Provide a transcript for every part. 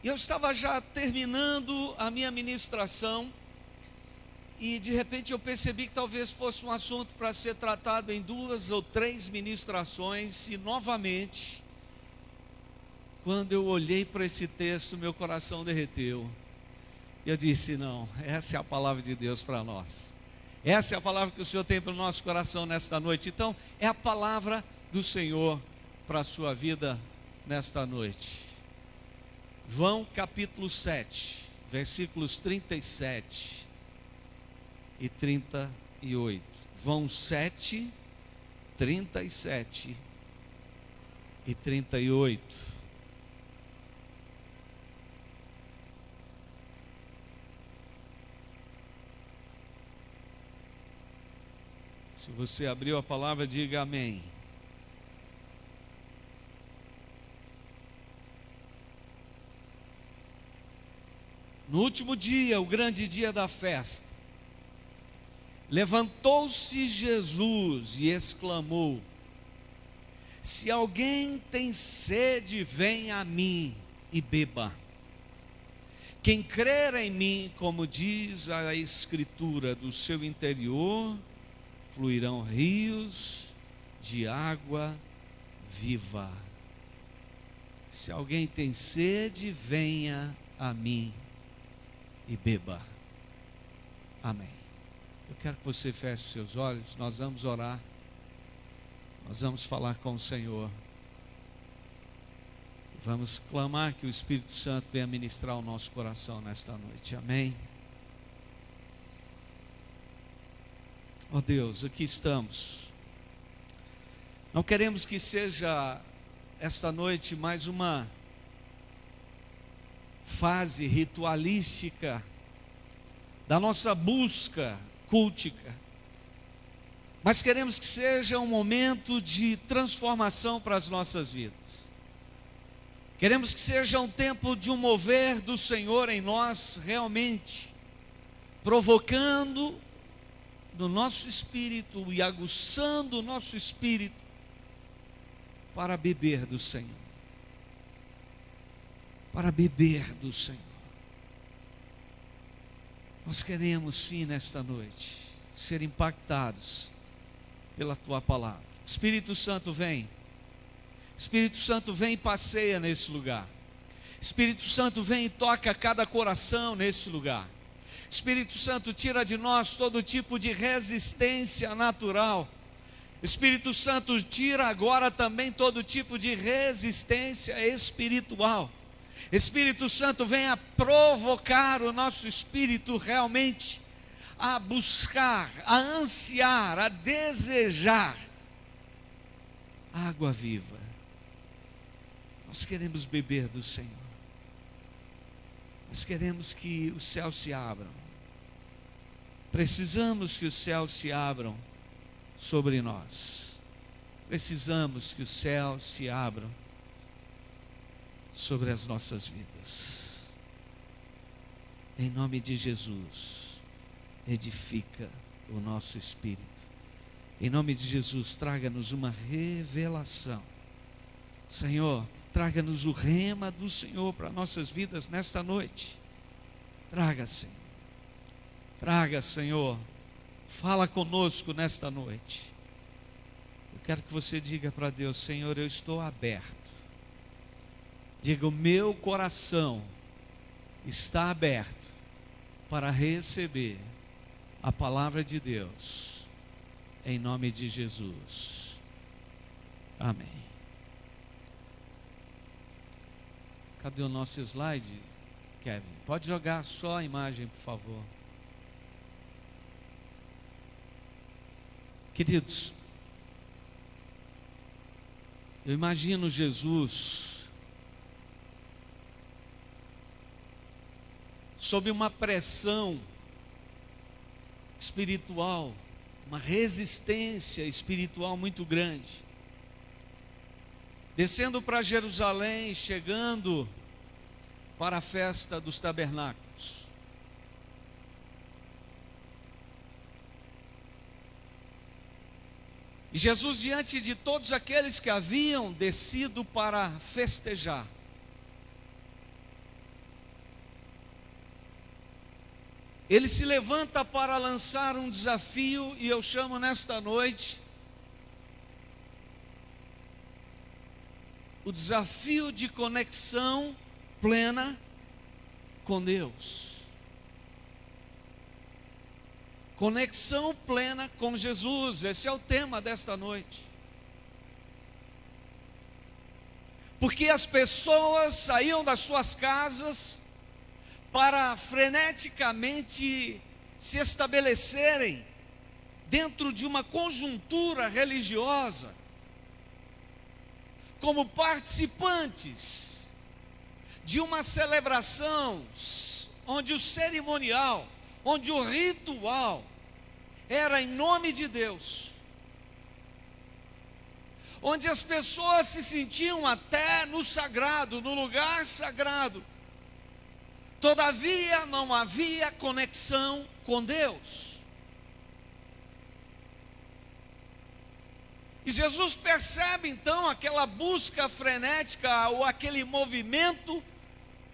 E eu estava já terminando a minha ministração, e de repente eu percebi que talvez fosse um assunto para ser tratado em 2 ou 3 ministrações, e novamente, quando eu olhei para esse texto, meu coração derreteu. E eu disse: não, essa é a palavra de Deus para nós. Essa é a palavra que o Senhor tem para o nosso coração nesta noite. Então, é a palavra do Senhor para a sua vida nesta noite. João capítulo 7, versículos 37 e 38. João 7, 37 e 38. Se você abriu a palavra, diga amém. No último dia, o grande dia da festa, levantou-se Jesus e exclamou: se alguém tem sede, venha a mim e beba. Quem crer em mim, como diz a Escritura, do seu interior fluirão rios de água viva. Se alguém tem sede, venha a mim e beba. Amém. Eu quero que você feche os seus olhos. Nós vamos orar. Nós vamos falar com o Senhor. Vamos clamar que o Espírito Santo venha ministrar o nosso coração nesta noite. Amém. Ó Deus, aqui estamos. Não queremos que seja esta noite mais uma fase ritualística da nossa busca cultica, mas queremos que seja um momento de transformação para as nossas vidas. Queremos que seja um tempo de um mover do Senhor em nós, realmente provocando no nosso espírito e aguçando o nosso espírito para beber do Senhor. Para beber do Senhor. Nós queremos sim nesta noite ser impactados pela Tua palavra. Espírito Santo vem. Espírito Santo vem e passeia nesse lugar. Espírito Santo vem e toca cada coração nesse lugar. Espírito Santo, tira de nós todo tipo de resistência natural. Espírito Santo, tira agora também todo tipo de resistência espiritual. Espírito Santo, venha provocar o nosso espírito realmente a buscar, a ansiar, a desejar água viva. Nós queremos beber do Senhor. Nós queremos que os céus se abram. Precisamos que os céus se abram sobre nós. Precisamos que os céus se abram sobre as nossas vidas. Em nome de Jesus, edifica o nosso espírito. Em nome de Jesus, traga-nos uma revelação. Senhor, traga-nos o rema do Senhor para nossas vidas nesta noite. Traga, Senhor. Traga, Senhor. Fala conosco nesta noite. Eu quero que você diga para Deus: Senhor, eu estou aberto. Diga: o meu coração está aberto para receber a palavra de Deus, em nome de Jesus. Amém. Cadê o nosso slide, Kevin? Pode jogar só a imagem, por favor. Queridos, eu imagino Jesus sob uma pressão espiritual, uma resistência espiritual muito grande, descendo para Jerusalém, chegando para a festa dos tabernáculos. E Jesus, diante de todos aqueles que haviam descido para festejar, ele se levanta para lançar um desafio, e eu chamo nesta noite o desafio de conexão plena com Deus. Conexão plena com Jesus, esse é o tema desta noite. Porque as pessoas saíam das suas casas para freneticamente se estabelecerem dentro de uma conjuntura religiosa, como participantes de uma celebração onde o cerimonial, onde o ritual era em nome de Deus, onde as pessoas se sentiam até no sagrado, no lugar sagrado. Todavia não havia conexão com Deus. E Jesus percebe então aquela busca frenética, ou aquele movimento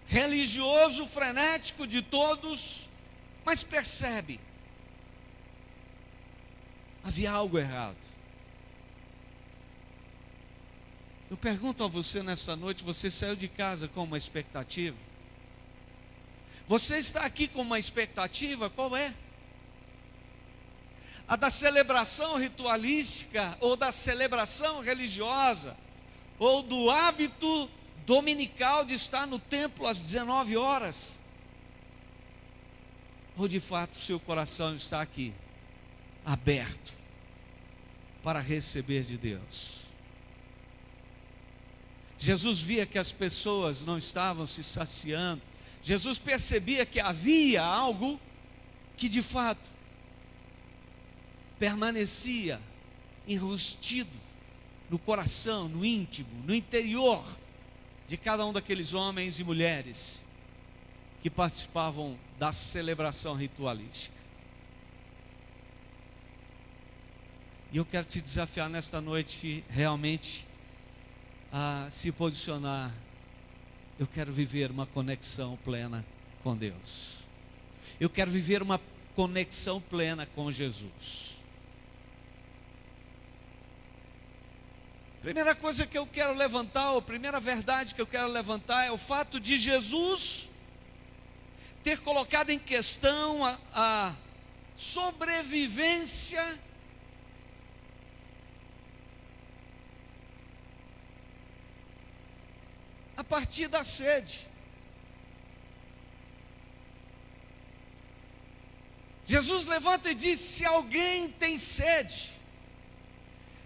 religioso frenético de todos, mas percebe, havia algo errado. Eu pergunto a você nessa noite, você saiu de casa com uma expectativa? Você está aqui com uma expectativa, qual é? A da celebração ritualística, ou da celebração religiosa, ou do hábito dominical de estar no templo às 19 horas? Ou de fato o seu coração está aqui, aberto, para receber de Deus? Jesus via que as pessoas não estavam se saciando. Jesus percebia que havia algo que de fato permanecia enrustido no coração, no íntimo, no interior de cada um daqueles homens e mulheres que participavam da celebração ritualística. E eu quero te desafiar nesta noite realmente a se posicionar. Eu quero viver uma conexão plena com Deus. Eu quero viver uma conexão plena com Jesus. Primeira coisa que eu quero levantar, ou primeira verdade que eu quero levantar, é o fato de Jesus ter colocado em questão a sobrevivência a partir da sede. Jesus levanta e diz: se alguém tem sede,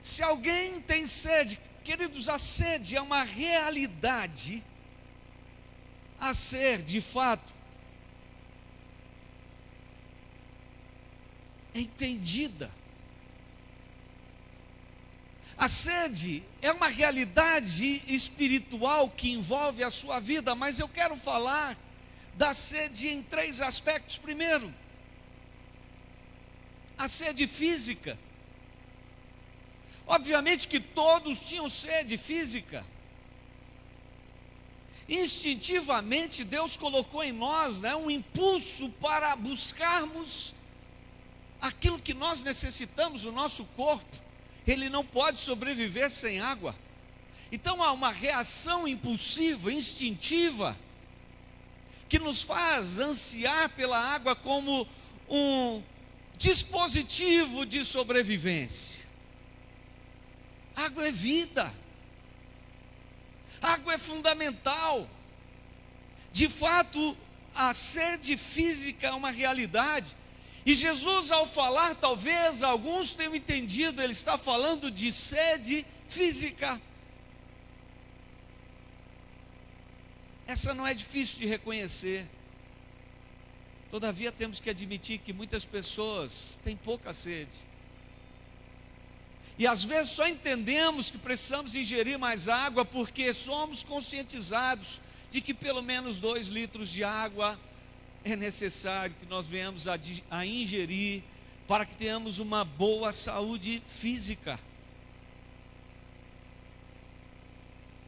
se alguém tem sede, queridos, a sede é uma realidade a ser de fato entendida. A sede é uma realidade espiritual que envolve a sua vida, mas eu quero falar da sede em três aspectos. Primeiro, a sede física. Obviamente que todos tinham sede física. Instintivamente Deus colocou em nós, um impulso para buscarmos aquilo que nós necessitamos. O nosso corpo, ele não pode sobreviver sem água. Então há uma reação impulsiva, instintiva, que nos faz ansiar pela água como um dispositivo de sobrevivência. Água é vida. Água é fundamental. De fato, a sede física é uma realidade. E Jesus, ao falar, talvez alguns tenham entendido, ele está falando de sede física. Essa não é difícil de reconhecer. Todavia, temos que admitir que muitas pessoas têm pouca sede. E às vezes só entendemos que precisamos ingerir mais água porque somos conscientizados de que pelo menos 2 litros de água é necessário que nós venhamos a ingerir para que tenhamos uma boa saúde física.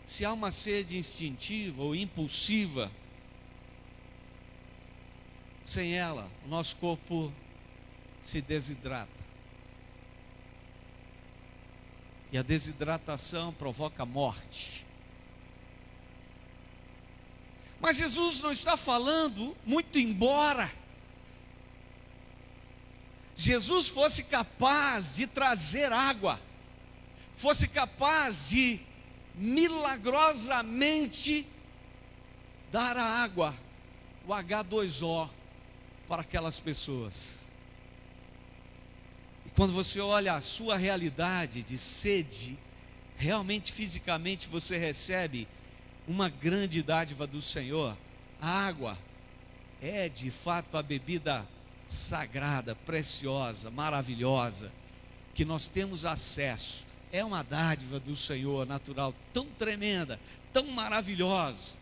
Se há uma sede instintiva ou impulsiva, Sem ela, o nosso corpo se desidrata. E a desidratação provoca morte. Mas Jesus não está falando, muito embora Jesus fosse capaz de trazer água, fosse capaz de milagrosamente dar a água, o H2O, para aquelas pessoas. E quando você olha a sua realidade de sede, realmente fisicamente você recebe uma grande dádiva do Senhor. A água é de fato a bebida sagrada, preciosa, maravilhosa, que nós temos acesso. É uma dádiva do Senhor natural, tão tremenda, tão maravilhosa.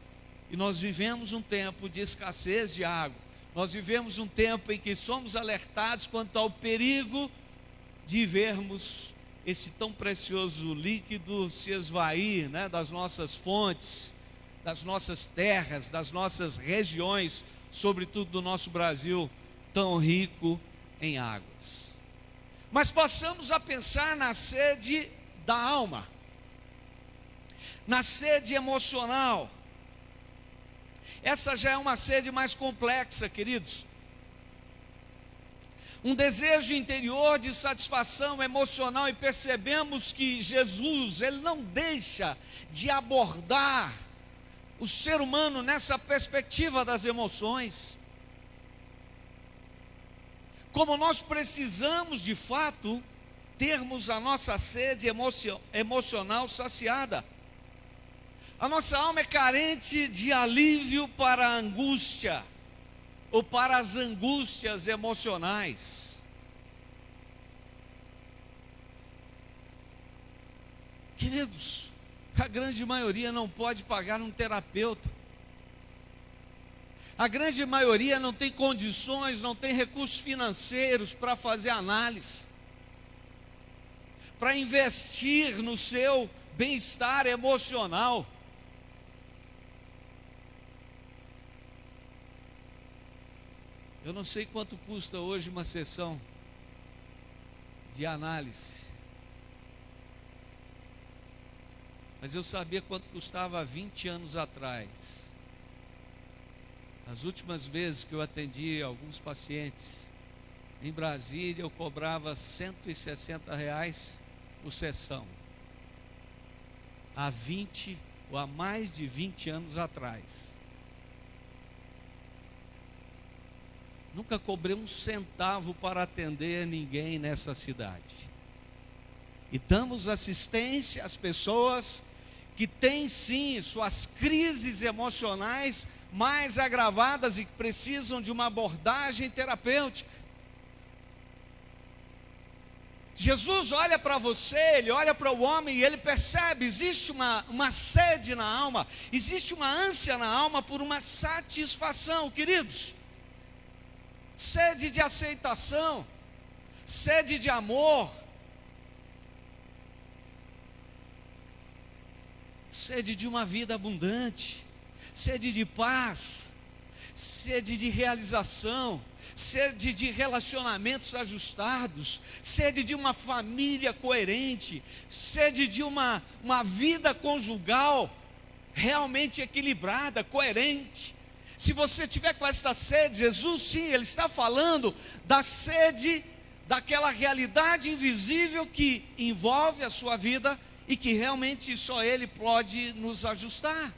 E nós vivemos um tempo de escassez de água. Nós vivemos um tempo em que somos alertados quanto ao perigo de vermos esse tão precioso líquido se esvair, né, das nossas fontes, das nossas terras, das nossas regiões, sobretudo do nosso Brasil, tão rico em águas. Mas passamos a pensar na sede da alma, na sede emocional. Essa já é uma sede mais complexa, queridos. Um desejo interior de satisfação emocional, e percebemos que Jesus, ele não deixa de abordar o ser humano nessa perspectiva das emoções. Como nós precisamos de fato termos a nossa sede emocional saciada. A nossa alma é carente de alívio para a angústia, ou para as angústias emocionais. Queridos, a grande maioria não pode pagar um terapeuta. A grande maioria não tem condições, não tem recursos financeiros para fazer análise, para investir no seu bem-estar emocional. Eu não sei quanto custa hoje uma sessão de análise, mas eu sabia quanto custava há 20 anos atrás. As últimas vezes que eu atendi alguns pacientes em Brasília, eu cobrava R$160 por sessão. Há 20 ou há mais de 20 anos atrás. Nunca cobrei um centavo para atender ninguém nessa cidade. E damos assistência às pessoas que têm sim suas crises emocionais mais agravadas e que precisam de uma abordagem terapêutica. Jesus olha para você, ele olha para o homem e ele percebe, existe uma sede na alma, existe uma ânsia na alma por uma satisfação, queridos. Sede de aceitação, sede de amor, sede de uma vida abundante, sede de paz, sede de realização, sede de relacionamentos ajustados, sede de uma família coerente, sede de uma vida conjugal realmente equilibrada, coerente. Se você tiver com esta sede, Jesus sim, ele está falando da sede, daquela realidade invisível que envolve a sua vida e que realmente só ele pode nos ajustar.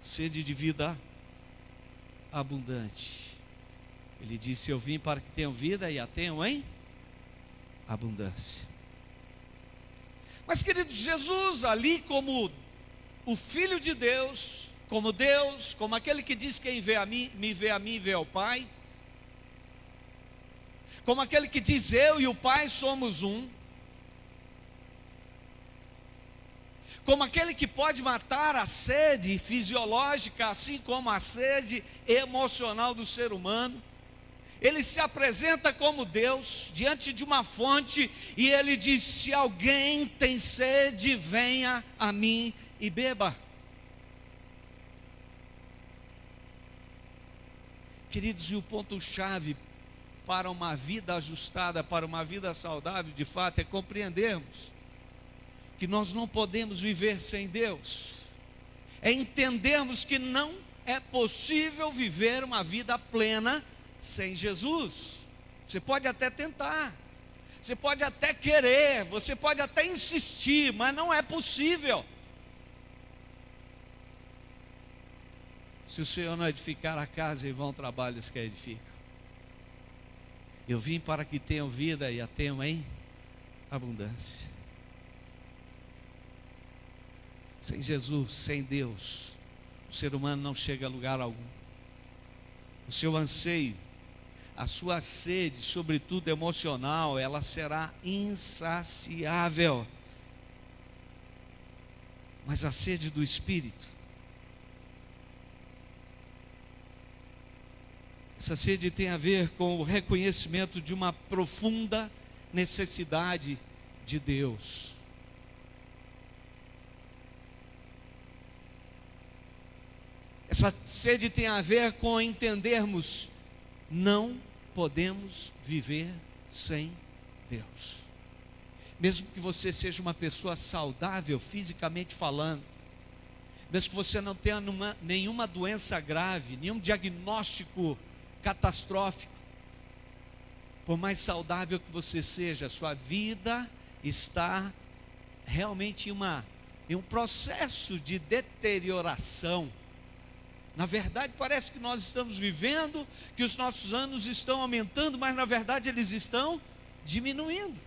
Sede de vida abundante. Ele disse: eu vim para que tenham vida e a tenham em abundância. Mas, queridos, Jesus ali como o Filho de Deus, como aquele que diz: quem vê a mim, me vê a mim, vê ao Pai. Como aquele que diz: eu e o Pai somos um. Como aquele que pode matar a sede fisiológica, assim como a sede emocional do ser humano. Ele se apresenta como Deus, diante de uma fonte, e ele diz: se alguém tem sede, venha a mim e beba. Queridos, e o ponto-chave para uma vida ajustada, para uma vida saudável, de fato, é compreendermos que nós não podemos viver sem Deus, é entendermos que não é possível viver uma vida plena sem Jesus. Você pode até tentar, você pode até querer, você pode até insistir, mas não é possível. Se o Senhor não edificar a casa, em vão trabalhos que a edificam. Eu vim para que tenham vida e a tenham em abundância. Sem Jesus, sem Deus, o ser humano não chega a lugar algum. O seu anseio, a sua sede, sobretudo emocional, ela será insaciável. Mas a sede do Espírito, essa sede tem a ver com o reconhecimento de uma profunda necessidade de Deus. Essa sede tem a ver com entendermos, não podemos viver sem Deus. Mesmo que você seja uma pessoa saudável, fisicamente falando, mesmo que você não tenha nenhuma doença grave, nenhum diagnóstico catastrófico, por mais saudável que você seja, a sua vida está realmente em um processo de deterioração. Na verdade, parece que nós estamos vivendo, que os nossos anos estão aumentando, mas na verdade eles estão diminuindo.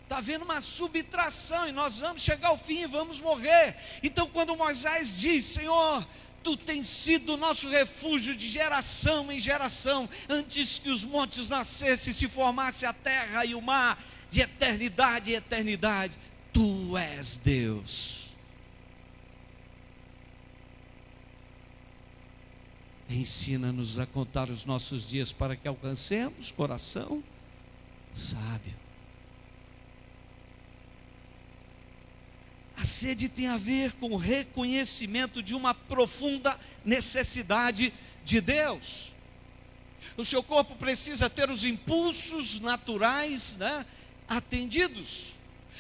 Está havendo uma subtração e nós vamos chegar ao fim e vamos morrer. Então, quando Moisés diz: Senhor, Tu tens sido o nosso refúgio de geração em geração, antes que os montes nascessem, se formasse a terra e o mar, de eternidade em eternidade, Tu és Deus. Ensina-nos a contar os nossos dias para que alcancemos coração sábio. A sede tem a ver com o reconhecimento de uma profunda necessidade de Deus. O seu corpo precisa ter os impulsos naturais, atendidos.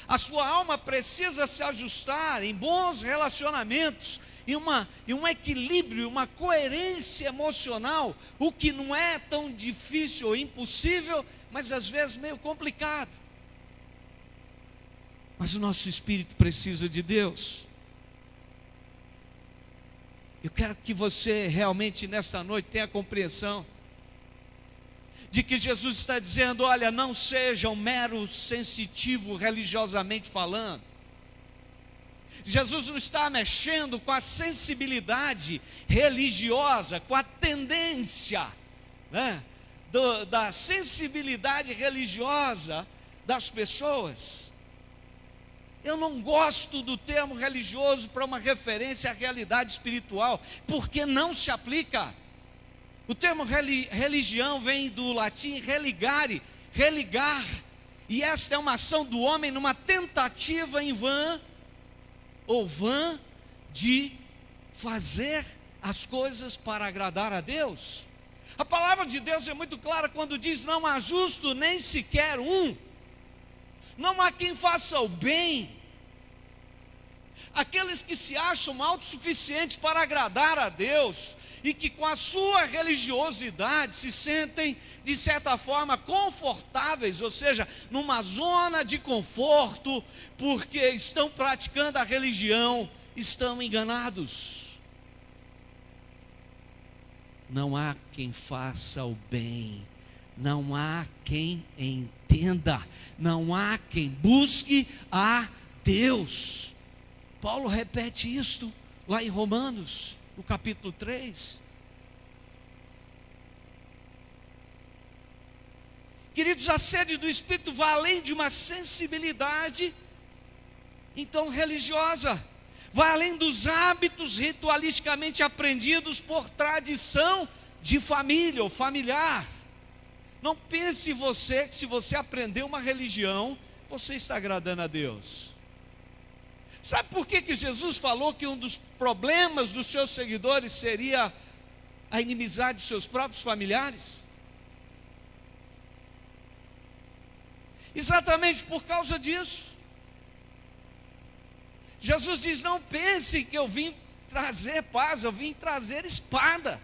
A sua alma precisa se ajustar em bons relacionamentos, em um equilíbrio, uma coerência emocional, o que não é tão difícil ou impossível, mas às vezes meio complicado. Mas o nosso espírito precisa de Deus. Eu quero que você realmente nesta noite tenha compreensão de que Jesus está dizendo: olha, não seja um mero sensitivo religiosamente falando. Jesus não está mexendo com a sensibilidade religiosa, com a tendência, da sensibilidade religiosa das pessoas. Eu não gosto do termo religioso para uma referência à realidade espiritual, porque não se aplica. O termo religião vem do latim religare, religar, e esta é uma ação do homem numa tentativa em vã de fazer as coisas para agradar a Deus. A palavra de Deus é muito clara quando diz: não há justo nem sequer um, não há quem faça o bem. Aqueles que se acham autossuficientes para agradar a Deus e que com a sua religiosidade se sentem de certa forma confortáveis, ou seja, numa zona de conforto, porque estão praticando a religião, estão enganados. Não há quem faça o bem, não há quem entenda, não há quem busque a Deus. Paulo repete isto lá em Romanos, no capítulo 3. Queridos, a sede do Espírito vai além de uma sensibilidade então religiosa, vai além dos hábitos ritualisticamente aprendidos por tradição de família ou familiar. Não pense você que se você aprender uma religião, você está agradando a Deus. Sabe por que Jesus falou que um dos problemas dos seus seguidores seria a inimizade dos seus próprios familiares? Exatamente por causa disso. Jesus diz: não pense que eu vim trazer paz, eu vim trazer espada.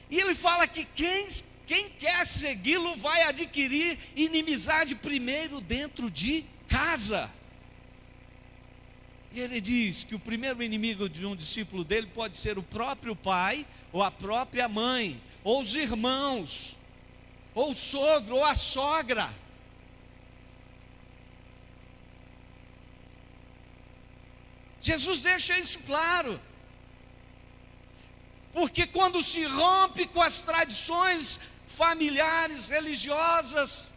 E ele fala que quem quer segui-lo vai adquirir inimizade primeiro dentro de casa. E ele diz que o primeiro inimigo de um discípulo dele pode ser o próprio pai, ou a própria mãe, ou os irmãos, ou o sogro, ou a sogra. Jesus deixa isso claro. Porque quando se rompe com as tradições familiares, religiosas,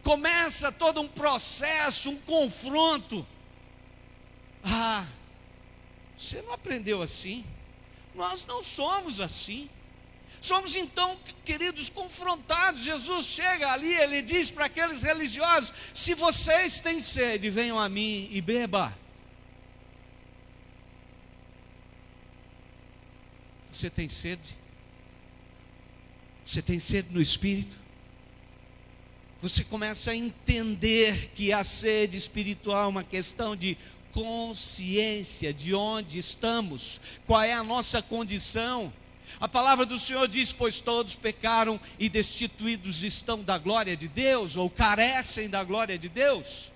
começa todo um processo, um confronto. Ah, você não aprendeu assim? Nós não somos assim. Somos então, queridos, confrontados. Jesus chega ali, ele diz para aqueles religiosos: se vocês têm sede, venham a mim e beba. Você tem sede? Você tem sede no Espírito? Você começa a entender que a sede espiritual é uma questão de consciência de onde estamos, qual é a nossa condição. A palavra do Senhor diz: pois todos pecaram e destituídos estão da glória de Deus, ou carecem da glória de Deus.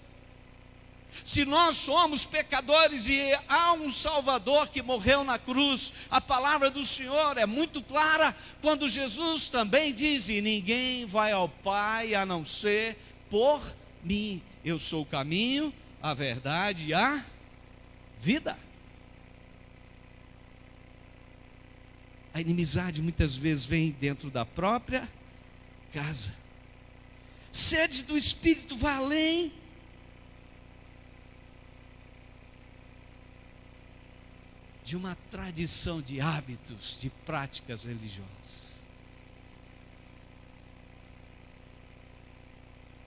Se nós somos pecadores e há um Salvador que morreu na cruz, a palavra do Senhor é muito clara quando Jesus também diz: e ninguém vai ao Pai a não ser por mim. Eu sou o caminho, a verdade e a vida. A inimizade muitas vezes vem dentro da própria casa. Sede do Espírito vai além de uma tradição de hábitos, de práticas religiosas.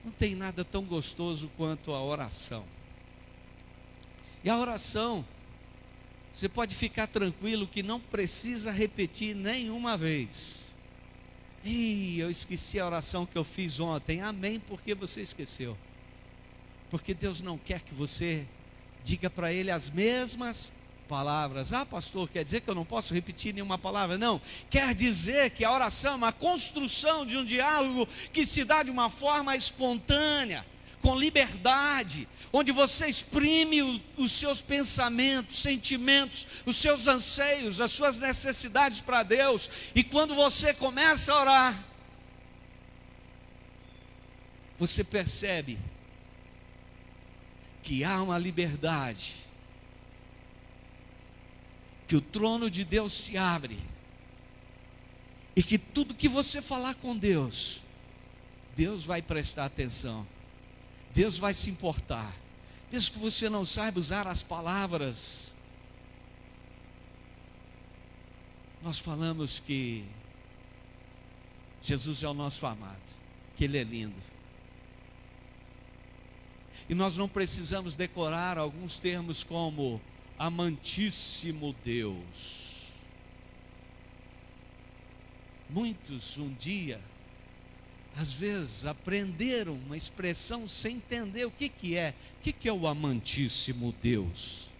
Não tem nada tão gostoso quanto a oração. E a oração, você pode ficar tranquilo que não precisa repetir nenhuma vez. Eu esqueci a oração que eu fiz ontem. Amém, porque você esqueceu. Porque Deus não quer que você diga para Ele as mesmas palavras. Ah, pastor, quer dizer que eu não posso repetir nenhuma palavra? Não, quer dizer que a oração é uma construção de um diálogo que se dá de uma forma espontânea, com liberdade, onde você exprime os seus pensamentos, sentimentos, os seus anseios, as suas necessidades para Deus. E quando você começa a orar, você percebe que há uma liberdade, que o trono de Deus se abre, e que tudo que você falar com Deus, Deus vai prestar atenção, Deus vai se importar, mesmo que você não saiba usar as palavras. Nós falamos que Jesus é o nosso amado, que Ele é lindo, e nós não precisamos decorar alguns termos como amantíssimo Deus. Muitos um dia, às vezes, aprenderam uma expressão sem entender o que é. O que é o amantíssimo Deus?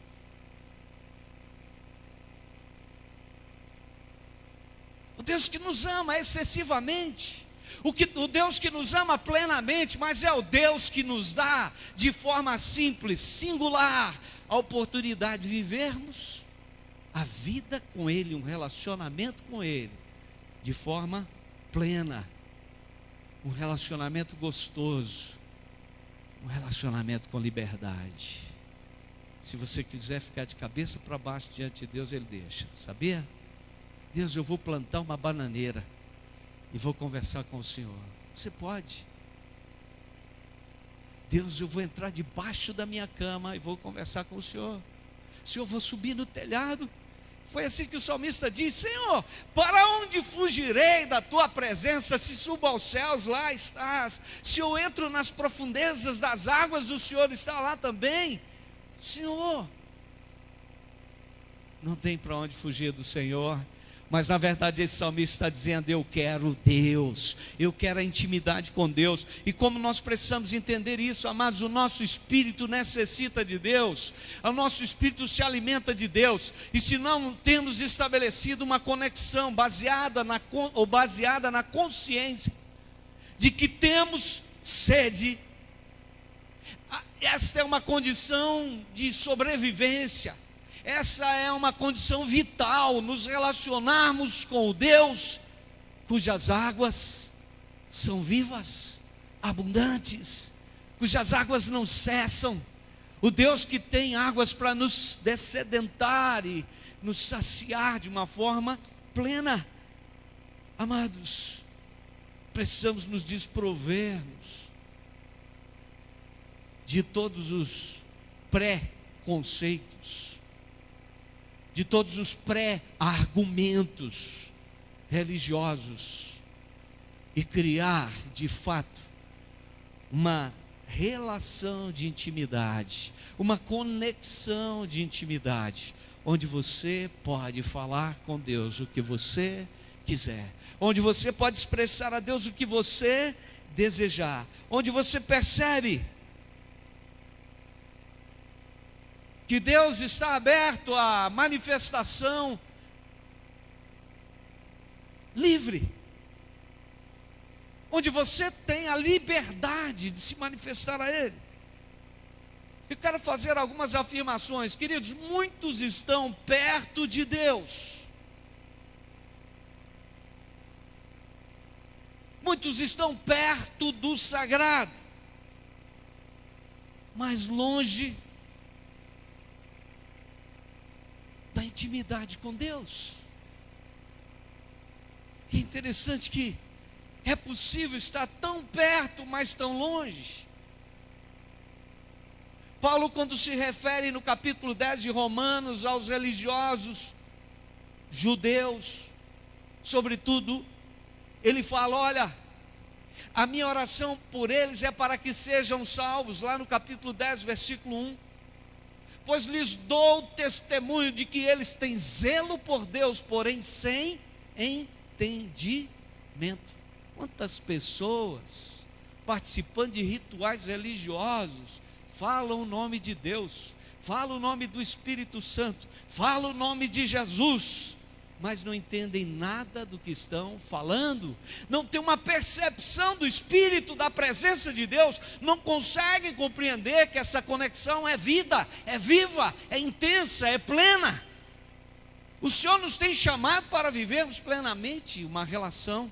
O Deus que nos ama excessivamente, o Deus que nos ama plenamente, mas é o Deus que nos dá de forma simples, singular, a oportunidade de vivermos a vida com Ele, um relacionamento com Ele, de forma plena, um relacionamento gostoso, um relacionamento com liberdade. Se você quiser ficar de cabeça para baixo diante de Deus, Ele deixa, sabia? Deus, eu vou plantar uma bananeira e vou conversar com o Senhor. Você pode. Deus, eu vou entrar debaixo da minha cama e vou conversar com o Senhor. Senhor, eu vou subir no telhado. Foi assim que o salmista diz: Senhor, para onde fugirei da tua presença? Se subo aos céus, lá estás. Se eu entro nas profundezas das águas, o Senhor está lá também. Senhor, Não tem para onde fugir do Senhor. Mas na verdade esse salmista está dizendo: eu quero Deus, eu quero a intimidade com Deus. E como nós precisamos entender isso, amados, o nosso espírito necessita de Deus, o nosso espírito se alimenta de Deus. E se não temos estabelecido uma conexão baseada na consciência de que temos sede, essa é uma condição de sobrevivência. Essa é uma condição vital, nos relacionarmos com o Deus cujas águas são vivas, abundantes, cujas águas não cessam. O Deus que tem águas para nos dessedentar e nos saciar de uma forma plena. Amados, precisamos nos desprovermos de todos os pré-conceitos, de todos os pré-argumentos religiosos e criar, de fato, uma relação de intimidade, uma conexão de intimidade, onde você pode falar com Deus o que você quiser, onde você pode expressar a Deus o que você desejar, onde você percebe que Deus está aberto à manifestação livre, onde você tem a liberdade de se manifestar a Ele. Eu quero fazer algumas afirmações, queridos. Muitos estão perto de Deus, muitos estão perto do sagrado, mas longe da intimidade com Deus. É interessante que é possível estar tão perto, mas tão longe. Paulo, quando se refere no capítulo 10 de Romanos aos religiosos judeus, sobretudo, ele fala: olha, a minha oração por eles é para que sejam salvos, lá no capítulo 10, versículo 1. Pois lhes dou testemunho de que eles têm zelo por Deus, porém sem entendimento. Quantas pessoas participando de rituais religiosos falam o nome de Deus, falam o nome do Espírito Santo, falam o nome de Jesus, mas não entendem nada do que estão falando, não tem uma percepção do Espírito, da presença de Deus, não conseguem compreender que essa conexão é vida, é viva, é intensa, é plena. O Senhor nos tem chamado para vivermos plenamente uma relação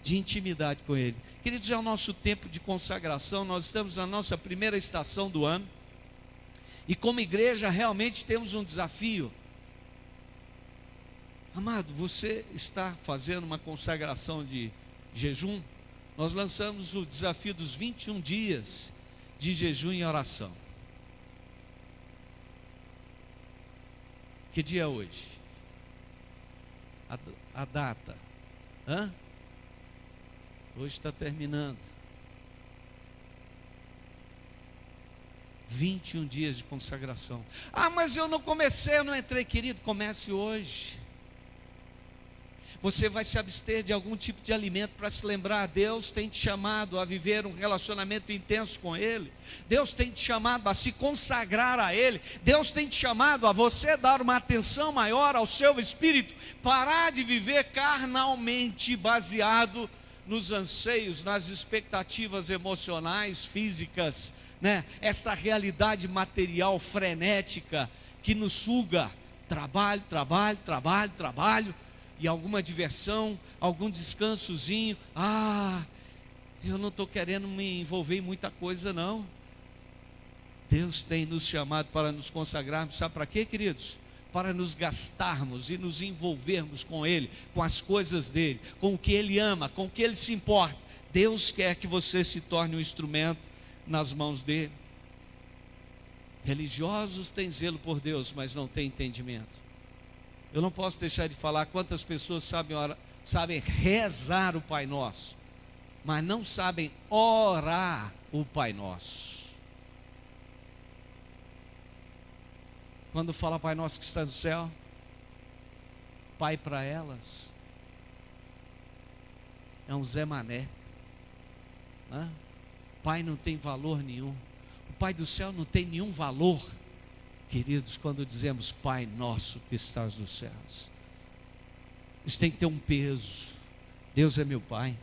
de intimidade com Ele. Queridos, é o nosso tempo de consagração, nós estamos na nossa primeira estação do ano, e como igreja realmente temos um desafio. Amado, você está fazendo uma consagração de jejum? Nós lançamos o desafio dos 21 dias de jejum e oração. Que dia é hoje? A data? Hoje está terminando. 21 dias de consagração. Ah, mas eu não comecei, eu não entrei. Querido, comece hoje. Você vai se abster de algum tipo de alimento para se lembrar: Deus tem te chamado a viver um relacionamento intenso com Ele, Deus tem te chamado a se consagrar a Ele, Deus tem te chamado a você dar uma atenção maior ao seu espírito, parar de viver carnalmente baseado nos anseios, nas expectativas emocionais, físicas, né? Essa realidade material frenética que nos suga. Trabalho, trabalho, trabalho, trabalho, e alguma diversão, algum descansozinho. Eu não estou querendo me envolver em muita coisa não. Deus tem nos chamado para nos consagrarmos, sabe para quê, queridos? Para nos gastarmos e nos envolvermos com Ele, com as coisas dEle, com o que Ele ama, com o que Ele se importa. Deus quer que você se torne um instrumento nas mãos dEle. Religiosos têm zelo por Deus, mas não têm entendimento. Eu não posso deixar de falar quantas pessoas sabem rezar o Pai Nosso, mas não sabem orar o Pai Nosso. quando fala Pai Nosso que está no céu, pai para elas é um Zé Mané. Pai não tem valor nenhum. O Pai do céu não tem nenhum valor, queridos, quando dizemos Pai Nosso que estás nos céus. Isso tem que ter um peso. Deus é meu Pai,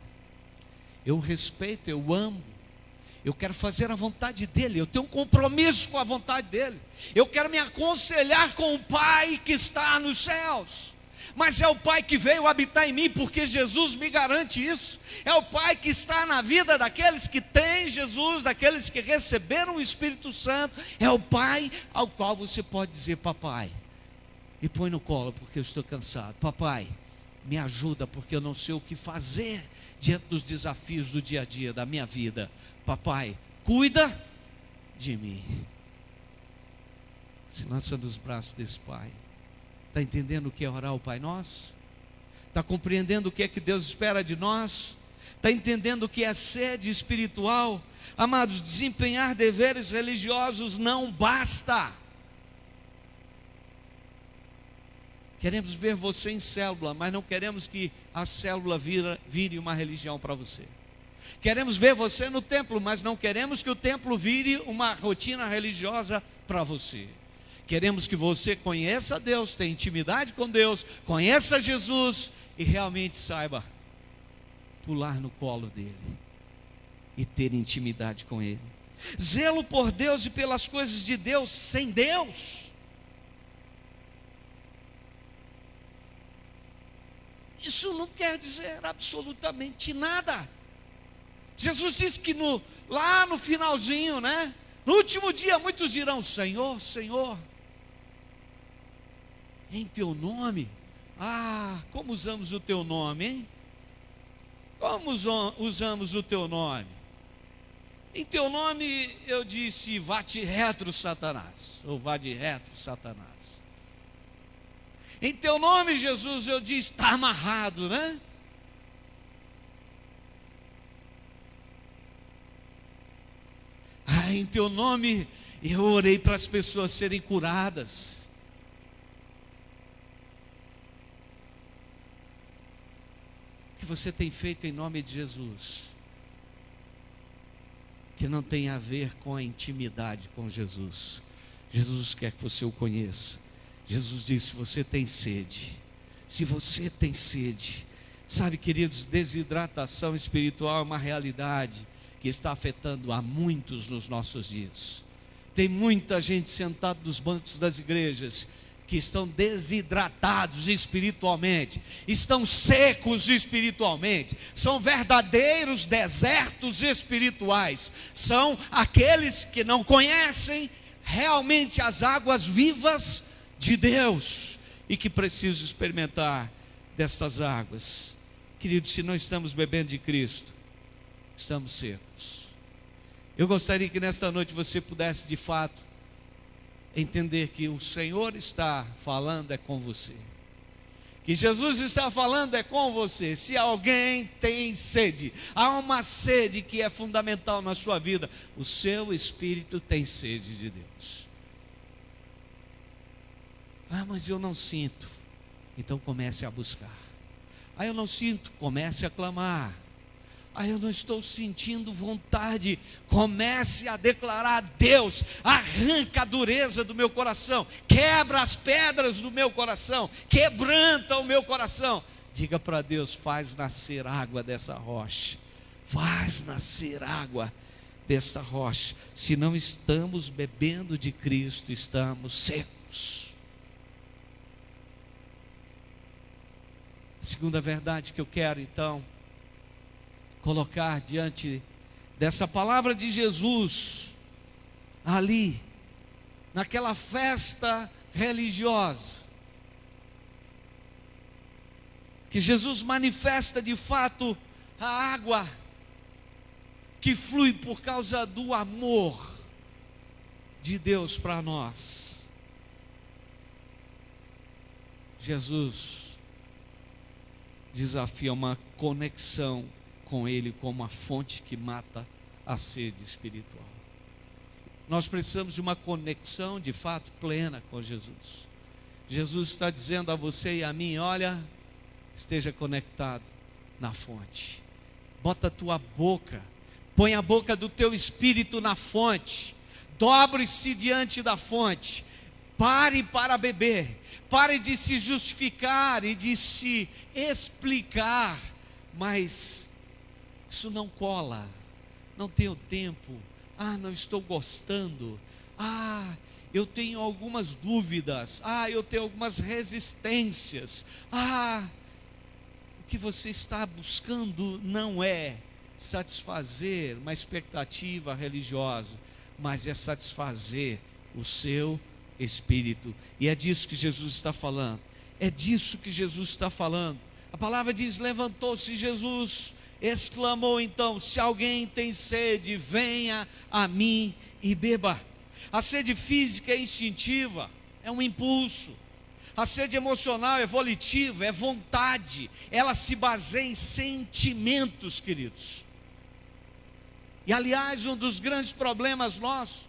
eu o respeito, eu o amo, eu quero fazer a vontade dEle, eu tenho um compromisso com a vontade dEle, eu quero me aconselhar com o Pai que está nos céus. Mas é o Pai que veio habitar em mim, porque Jesus me garante isso. É o Pai que está na vida daqueles que têm Jesus, daqueles que receberam o Espírito Santo. É o Pai ao qual você pode dizer: papai, me põe no colo porque eu estou cansado. Papai, me ajuda porque eu não sei o que fazer diante dos desafios do dia a dia da minha vida. Papai, cuida de mim. Se lança nos braços desse Pai. Está entendendo o que é orar o Pai Nosso? Está compreendendo o que é que Deus espera de nós? Está entendendo o que é sede espiritual? Amados, desempenhar deveres religiosos não basta. Queremos ver você em célula, mas não queremos que a célula vire uma religião para você. Queremos ver você no templo, mas não queremos que o templo vire uma rotina religiosa para você. Queremos que você conheça Deus, tenha intimidade com Deus, conheça Jesus e realmente saiba pular no colo dele e ter intimidade com ele. Zelo por Deus e pelas coisas de Deus sem Deus. Isso não quer dizer absolutamente nada. Jesus disse que lá no finalzinho, no último dia, muitos dirão: Senhor, Senhor, em teu nome, como usamos o teu nome, hein? Como usamos o teu nome? Em teu nome eu disse: vá-te retro, Satanás, ou vá de retro, Satanás. Em teu nome, Jesus, eu disse: está amarrado, em teu nome eu orei para as pessoas serem curadas. O que você tem feito em nome de Jesus, que não tem a ver com a intimidade com Jesus? Jesus quer que você o conheça. Jesus disse: você tem sede. Se você tem sede, sabe, queridos, desidratação espiritual é uma realidade que está afetando a muitos nos nossos dias. Tem muita gente sentada nos bancos das igrejas que estão desidratados espiritualmente, estão secos espiritualmente, são verdadeiros desertos espirituais, são aqueles que não conhecem realmente as águas vivas de Deus e que precisam experimentar destas águas. Queridos, se não estamos bebendo de Cristo, estamos secos. Eu gostaria que nesta noite você pudesse de fato entender que o Senhor está falando é com você, que Jesus está falando é com você. Se alguém tem sede, há uma sede que é fundamental na sua vida, o seu espírito tem sede de Deus. Mas eu não sinto. Então comece a buscar. Eu não sinto, comece a clamar. Eu não estou sentindo vontade, comece a declarar: Deus, arranca a dureza do meu coração, quebra as pedras do meu coração, quebranta o meu coração. Diga para Deus: faz nascer água dessa rocha, faz nascer água dessa rocha. Se não estamos bebendo de Cristo, estamos secos. A segunda verdade que eu quero então colocar diante dessa palavra de Jesus, ali, naquela festa religiosa, que Jesus manifesta de fato a água que flui por causa do amor de Deus para nós. Jesus desafia uma conexão com Ele como a fonte que mata a sede espiritual. Nós precisamos de uma conexão de fato plena com Jesus. Jesus está dizendo a você e a mim: olha, esteja conectado na fonte. Bota a tua boca, põe a boca do teu espírito na fonte. Dobre-se diante da fonte. Pare para beber. Pare de se justificar e de se explicar. Mas isso não cola. Não tenho tempo. Não estou gostando. Eu tenho algumas dúvidas. Eu tenho algumas resistências. O que você está buscando não é satisfazer uma expectativa religiosa, mas é satisfazer o seu espírito. E é disso que Jesus está falando. É disso que Jesus está falando. A palavra diz: levantou-se Jesus, exclamou então: se alguém tem sede, venha a mim e beba. A sede física é instintiva, é um impulso. A sede emocional é volitiva, é vontade. Ela se baseia em sentimentos, queridos. E aliás, um dos grandes problemas nossos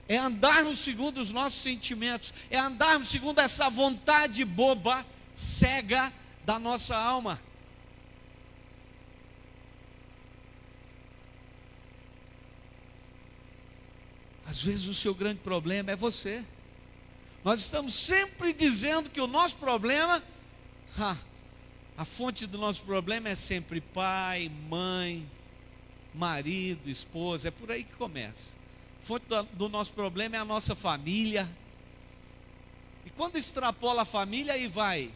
é andarmos segundo os nossos sentimentos, é andarmos segundo essa vontade boba, cega da nossa alma. Às vezes o seu grande problema é você. Nós estamos sempre dizendo que o nosso problema, a fonte do nosso problema é sempre pai, mãe, marido, esposa. É por aí que começa. A fonte do nosso problema é a nossa família. E quando extrapola a família, aí vai: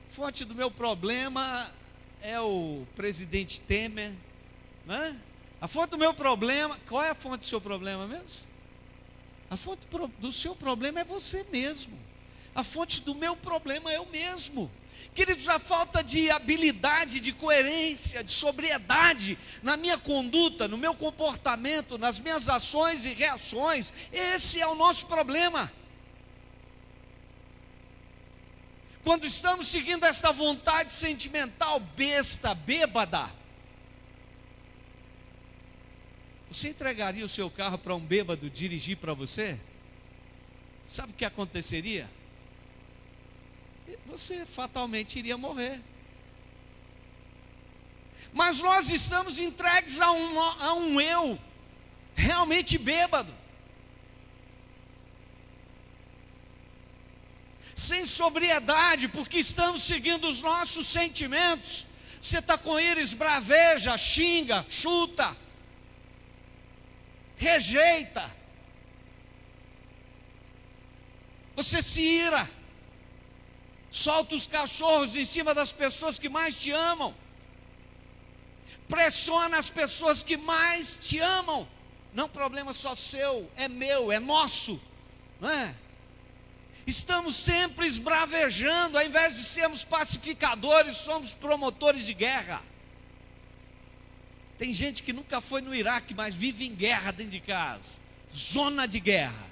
fonte do meu problema é o presidente Temer, né? A fonte do meu problema, qual é a fonte do seu problema mesmo? A fonte do seu problema é você mesmo. A fonte do meu problema é eu mesmo. Queridos, a falta de habilidade, de coerência, de sobriedade na minha conduta, no meu comportamento, nas minhas ações e reações, esse é o nosso problema. Quando estamos seguindo essa vontade sentimental besta, bêbada, você entregaria o seu carro para um bêbado dirigir para você? Sabe o que aconteceria? Você fatalmente iria morrer. Mas nós estamos entregues a um eu realmente bêbado, sem sobriedade, porque estamos seguindo os nossos sentimentos. Você está com ira, esbraveja, xinga, chuta, rejeita. Você se ira, solta os cachorros em cima das pessoas que mais te amam, pressiona as pessoas que mais te amam. Não problema só seu, é meu, é nosso, não é? Estamos sempre esbravejando, ao invés de sermos pacificadores, somos promotores de guerra. Tem gente que nunca foi no Iraque, mas vive em guerra dentro de casa, zona de guerra.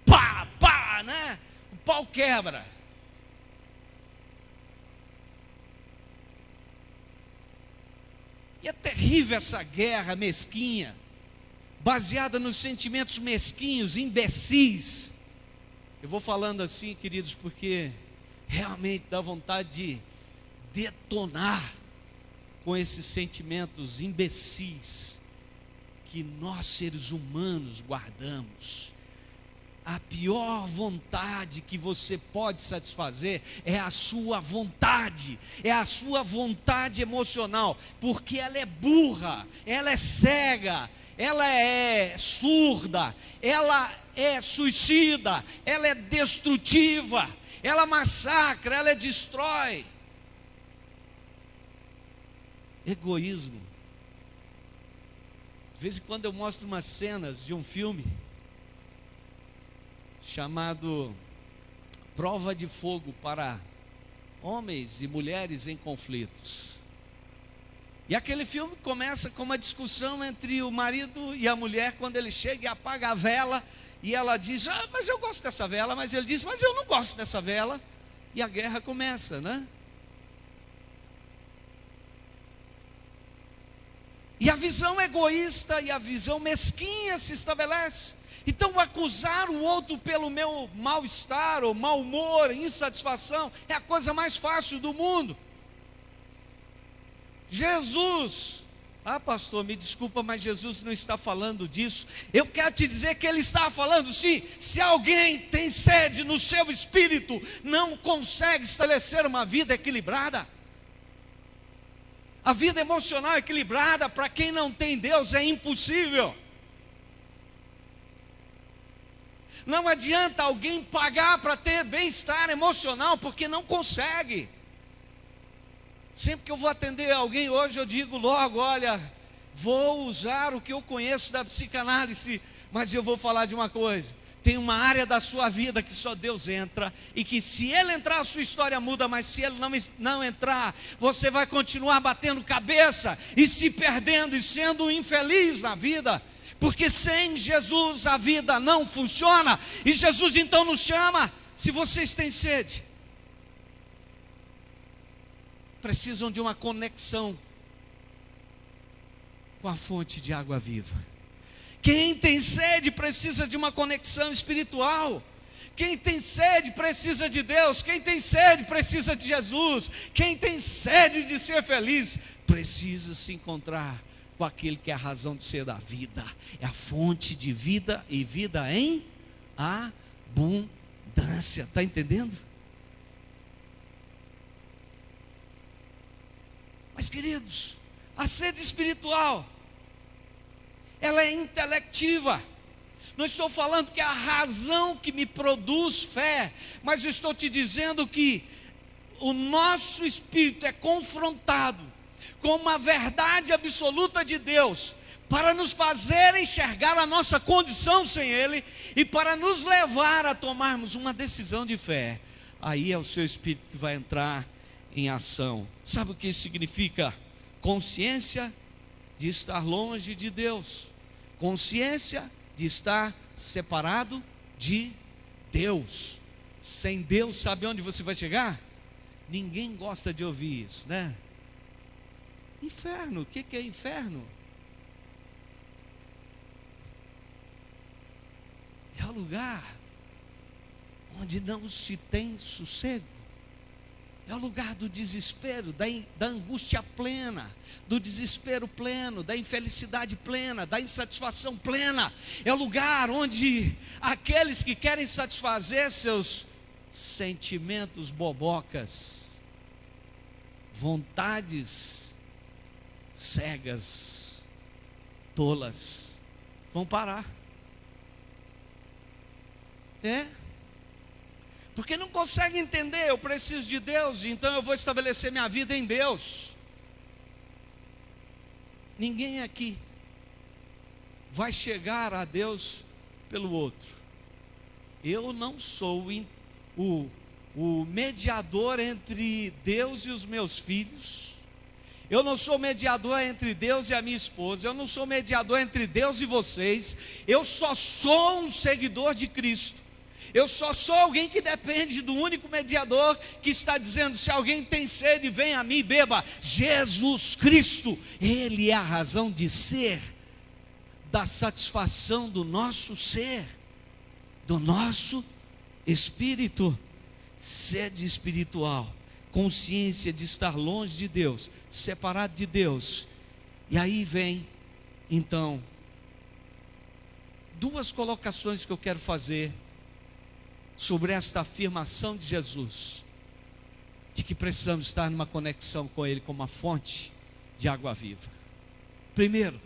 Pá, pá, né? O pau quebra. E é terrível essa guerra mesquinha, baseada nos sentimentos mesquinhos, imbecis. Eu vou falando assim, queridos, porque realmente dá vontade de detonar com esses sentimentos imbecis que nós seres humanos guardamos. A pior vontade que você pode satisfazer é a sua vontade emocional, porque ela é burra, ela é cega, ela é surda, ela é suicida, ela é destrutiva, ela massacra, ela destrói. Egoísmo. De vez em quando eu mostro umas cenas de um filme chamado Prova de Fogo para Homens e Mulheres em Conflitos. E aquele filme começa com uma discussão entre o marido e a mulher, quando ele chega e apaga a vela, e ela diz: mas eu gosto dessa vela, mas ele diz: mas eu não gosto dessa vela, e a guerra começa, né? E a visão egoísta e a visão mesquinha se estabelece. Então, acusar o outro pelo meu mal-estar, ou mau humor, insatisfação, é a coisa mais fácil do mundo. Jesus, pastor, me desculpa, mas Jesus não está falando disso. Eu quero te dizer que Ele está falando sim. Se alguém tem sede no seu espírito, não consegue estabelecer uma vida equilibrada. A vida emocional equilibrada, para quem não tem Deus, é impossível. Não adianta alguém pagar para ter bem-estar emocional, porque não consegue. Sempre que eu vou atender alguém hoje, eu digo logo: olha, vou usar o que eu conheço da psicanálise, mas eu vou falar de uma coisa: tem uma área da sua vida que só Deus entra, e que se Ele entrar a sua história muda, mas se Ele não entrar, você vai continuar batendo cabeça, e se perdendo, e sendo infeliz na vida, porque sem Jesus a vida não funciona. E Jesus então nos chama: se vocês têm sede, precisam de uma conexão com a fonte de água viva. Quem tem sede precisa de uma conexão espiritual. Quem tem sede precisa de Deus. Quem tem sede precisa de Jesus. Quem tem sede de ser feliz precisa se encontrar com aquele que é a razão de ser da vida, é a fonte de vida, e vida em abundância. Está entendendo? Mas, queridos, a sede espiritual, ela é intelectiva. Não estou falando que é a razão que me produz fé, mas eu estou te dizendo que o nosso espírito é confrontado com uma verdade absoluta de Deus, para nos fazer enxergar a nossa condição sem Ele, e para nos levar a tomarmos uma decisão de fé. Aí é o seu espírito que vai entrar em ação. Sabe o que isso significa? Consciência de estar longe de Deus, consciência de estar separado de Deus. Sem Deus, sabe onde você vai chegar? Ninguém gosta de ouvir isso, né? Inferno. O que é inferno? É o lugar onde não se tem sossego. É o lugar do desespero, da angústia plena, do desespero pleno, da infelicidade plena, da insatisfação plena. É o lugar onde aqueles que querem satisfazer seus sentimentos bobocas, vontades cegas, tolas, vão parar. Porque não consegue entender: eu preciso de Deus, então eu vou estabelecer minha vida em Deus. Ninguém aqui vai chegar a Deus pelo outro. Eu não sou o mediador entre Deus e os meus filhos. Eu não sou mediador entre Deus e a minha esposa. Eu não sou mediador entre Deus e vocês. Eu só sou um seguidor de Cristo. Eu só sou alguém que depende do único mediador, que está dizendo: se alguém tem sede, venha a mim e beba. Jesus Cristo, Ele é a razão de ser, da satisfação do nosso ser, do nosso espírito. Sede espiritual, consciência de estar longe de Deus, separado de Deus. E aí vem, então, duas colocações que eu quero fazer sobre esta afirmação de Jesus, de que precisamos estar numa conexão com Ele como uma fonte de água viva. Primeiro,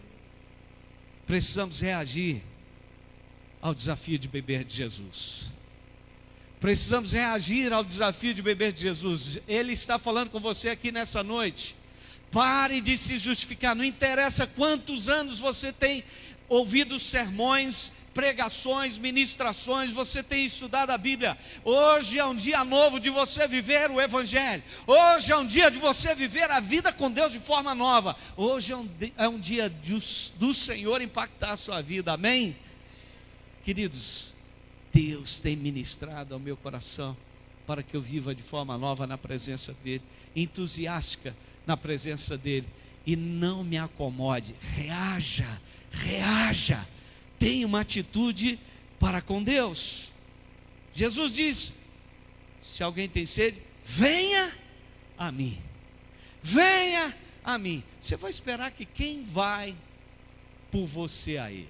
precisamos reagir ao desafio de beber de Jesus. Precisamos reagir ao desafio de beber de Jesus. Ele está falando com você aqui nessa noite. Pare de se justificar. Não interessa quantos anos você tem ouvido sermões, pregações, ministrações, você tem estudado a Bíblia. Hoje é um dia novo de você viver o Evangelho. Hoje é um dia de você viver a vida com Deus de forma nova. Hoje é um dia do Senhor impactar a sua vida. Amém? Queridos, Deus tem ministrado ao meu coração para que eu viva de forma nova na presença dEle, entusiástica na presença dEle, e não me acomode. Reaja, tenha uma atitude para com Deus. Jesus diz: se alguém tem sede, venha a mim. Venha a mim. Você vai esperar que quem vai por você a Ele?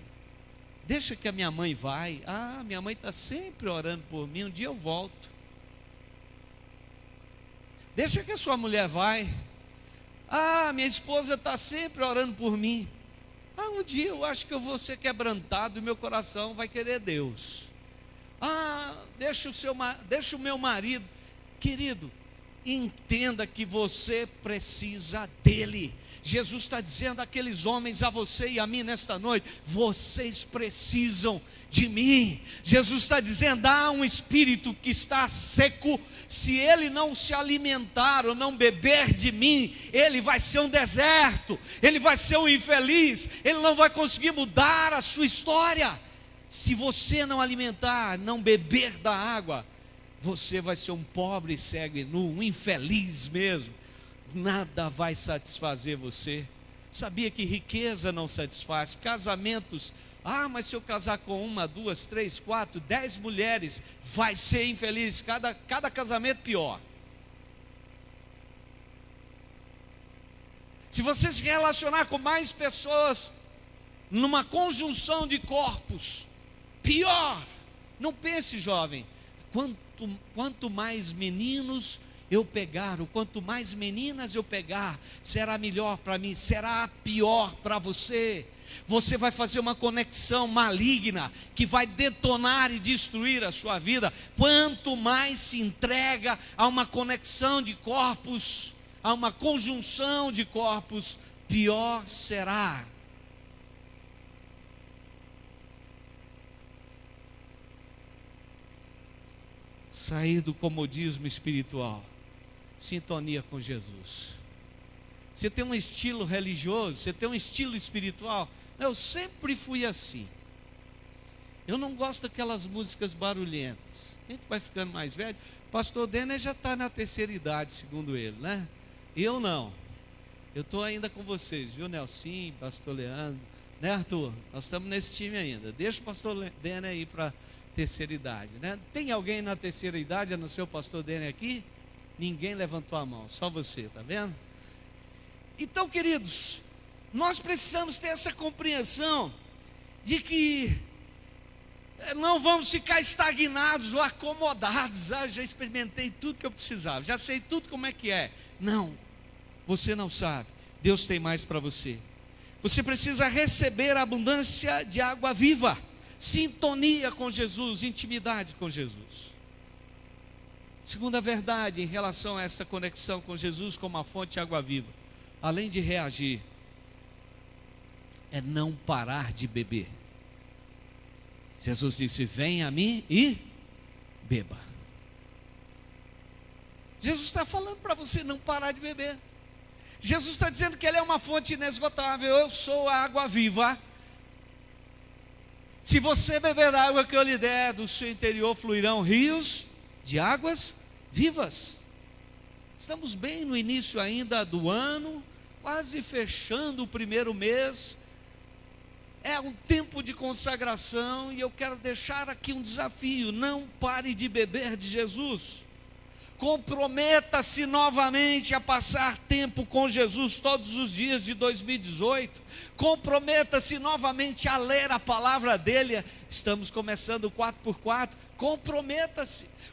Deixa que a minha mãe vai. Ah, minha mãe está sempre orando por mim, um dia eu volto. Deixa que a sua mulher vai. Ah, minha esposa está sempre orando por mim. Ah, um dia eu acho que eu vou ser quebrantado e meu coração vai querer Deus. Ah, deixa o meu marido. Querido, entenda que você precisa dele. Jesus está dizendo àqueles homens, a você e a mim nesta noite: vocês precisam de mim. Jesus está dizendo: há um espírito que está seco, se ele não se alimentar ou não beber de mim, ele vai ser um deserto, ele vai ser um infeliz, ele não vai conseguir mudar a sua história. Se você não alimentar, não beber da água, você vai ser um pobre, cego e nu, um infeliz mesmo. Nada vai satisfazer você. Sabia que riqueza não satisfaz? Casamentos, mas se eu casar com 1, 2, 3, 4, 10 mulheres, vai ser infeliz, cada casamento pior. Se você se relacionar com mais pessoas, numa conjunção de corpos, pior. Não pense, jovem, quanto mais meninos eu pegar, ou quanto mais meninas eu pegar, será melhor para mim, será pior para você. Você vai fazer uma conexão maligna que vai detonar e destruir a sua vida. Quanto mais se entrega a uma conexão de corpos, a uma conjunção de corpos, pior será. Sair do comodismo espiritual, sintonia com Jesus. Você tem um estilo religioso, você tem um estilo espiritual. Eu sempre fui assim. Eu não gosto daquelas músicas barulhentas. A gente vai ficando mais velho. Pastor Denner já está na terceira idade, segundo ele, né? Eu não. Eu estou ainda com vocês, viu, Nelson, pastor Leandro, né, Arthur? Nós estamos nesse time ainda. Deixa o pastor Denner aí para terceira idade, né? Tem alguém na terceira idade, a não ser o pastor Denner aqui? Ninguém levantou a mão, só você, tá vendo? Então, queridos, nós precisamos ter essa compreensão de que não vamos ficar estagnados ou acomodados. Já experimentei tudo que eu precisava, já sei tudo como é que é. Não, você não sabe. Deus tem mais para você. Você precisa receber a abundância de água viva. Sintonia com Jesus, intimidade com Jesus. Segunda verdade em relação a essa conexão com Jesus como a fonte de água viva, além de reagir, é não parar de beber. Jesus disse: venha a mim e beba. Jesus está falando para você não parar de beber. Jesus está dizendo que Ele é uma fonte inesgotável. Eu sou a água viva. Se você beber da água que eu lhe der, do seu interior fluirão rios de águas vivas. Estamos bem no início ainda do ano, quase fechando o primeiro mês. É um tempo de consagração e eu quero deixar aqui um desafio: não pare de beber de Jesus. Comprometa-se novamente a passar tempo com Jesus todos os dias de 2018. Comprometa-se novamente a ler a palavra dele. Estamos começando o 4x4.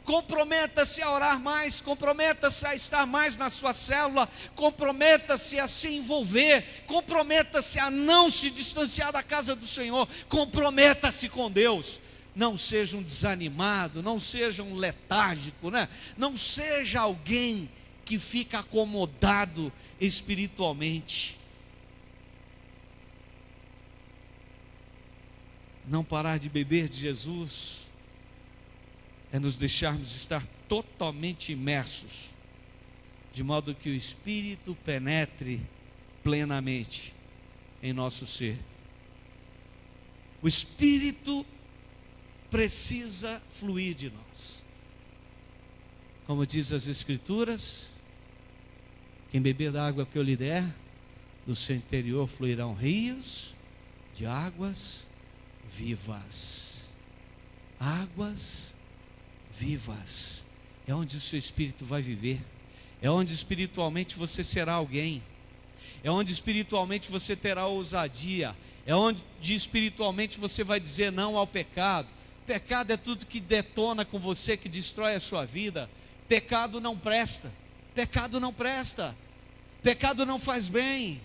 Comprometa-se a orar mais, comprometa-se a estar mais na sua célula, comprometa-se a se envolver, comprometa-se a não se distanciar da casa do Senhor, comprometa-se com Deus. Não seja um desanimado, não seja um letárgico, né? Não seja alguém que fica acomodado espiritualmente. Não parar de beber de Jesus é nos deixarmos estar totalmente imersos, de modo que o Espírito penetre plenamente em nosso ser. O Espírito precisa fluir de nós. Como diz as Escrituras: quem beber da água que eu lhe der, do seu interior fluirão rios de águas vivas. águas vivas. É onde o seu espírito vai viver. É onde espiritualmente você será alguém. É onde espiritualmente você terá ousadia. É onde espiritualmente você vai dizer não ao pecado. Pecado é tudo que detona com você, que destrói a sua vida. Pecado não presta. Pecado não presta. Pecado não faz bem.